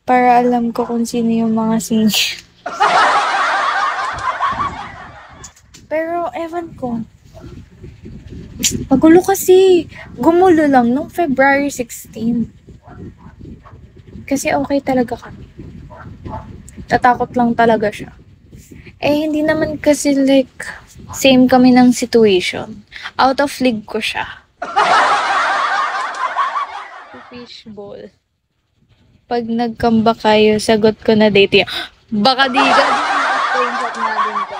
para alam ko kung sino yung mga singil. Pero ewan ko. Magulo kasi. Gumulo lang nung February 16. Kasi okay talaga kami. Tatakot lang talaga siya. Eh, hindi naman kasi like, same kami ng situation. Out of league ko siya. Fishball. Pag nagkamba kayo, sagot ko na date yan. Baka di ka screenshot natin to.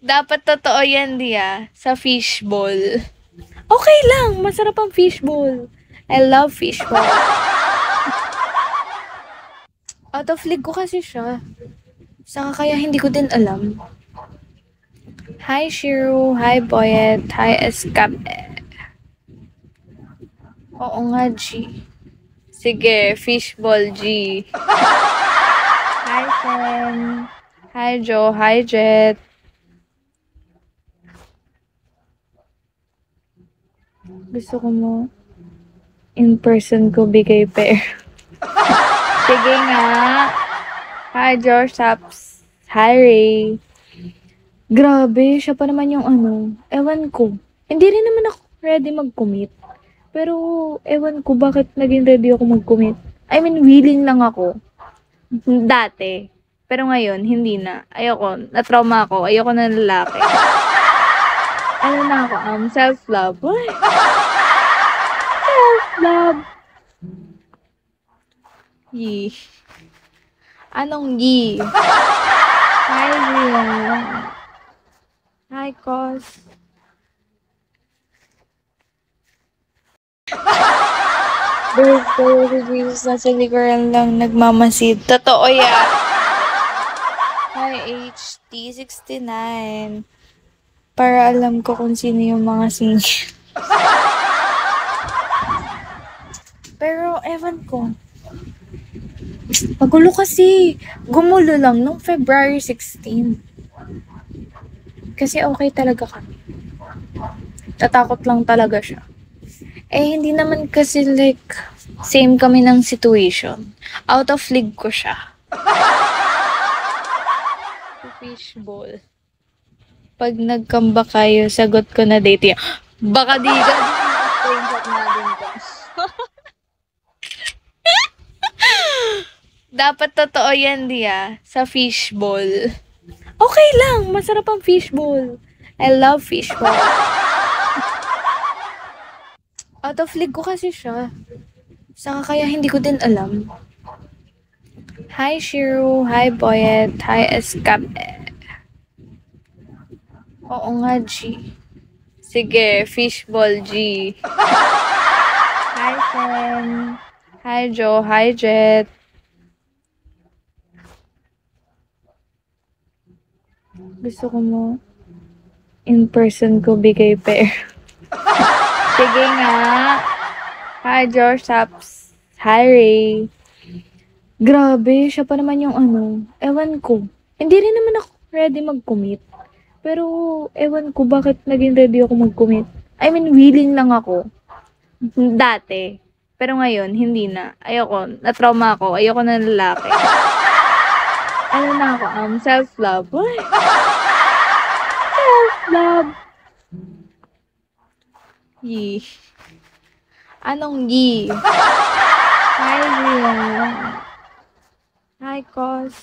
Dapat totoo yan, Dia. Sa fishball. Okay lang. Masarap ang fishball. I love fishball. Out of league ko kasi siya. Saka kaya hindi ko din alam. Hi, Shiro. Hi, Boyet. Hi, Escape. Oo nga, G. Sige, fishball, G. Hi, Sen. Hi, Joe. Hi, Jet. Gusto ko mo in person ko bigay pair. Sige nga. Hi, Josh Saps. Hi, Ray. Grabe, siya pa naman yung ano. Ewan ko. Hindi rin naman ako ready mag-commit. Pero, ewan ko bakit naging ready ako mag-commit. I mean, willing lang ako. Dati. Pero ngayon, hindi na. Ayoko. Na-trauma ako. Ayoko na lalaki. Ano na ako? Self-love. What? Self-love. Yee. Anong yee? Hi, Rian. Hi, Cos. Birthday si Jesus na sa likuran lang nagmamasid. Totoo yan. Hi, HT69. Para alam ko kung sino yung mga singil. Pero ewan ko. Magulo kasi. Gumulo lang nung February 16. Kasi okay talaga kami. Tatakot lang talaga siya. Eh, hindi naman kasi like, same kami ng situation. Out of league ko siya. Fishball. Pag nagkamba kayo, sagot ko na date yan. Baka di ka screenshot natin to. Dapat totoo yan, Dia. Sa fishball. Okay lang. Masarap ang fishball. I love fishball. Out of league ko kasi siya. Saka kaya hindi ko din alam. Hi, Shiro. Hi, Boyet. Hi, Escape. Oo nga, G. Sige, fishball, G. Hi, Sen. Hi, Joe. Hi, Jet. Gusto ko mo in person ko bigay pair. Sige nga. Hi, Josh Saps. Hi, Ray. Grabe, siya pa naman yung ano. Ewan ko. Hindi rin naman ako ready mag-commit. Pero, ewan ko bakit naging ready ako mag-commit. I mean, willing lang ako. Dati. Pero ngayon, hindi na. Ayoko. Na-trauma ako. Ayoko na lalaki. Ano na ako? Self-love. What? Self-love. Yee. Anong yee? Hi, Rian. Hi, Cos.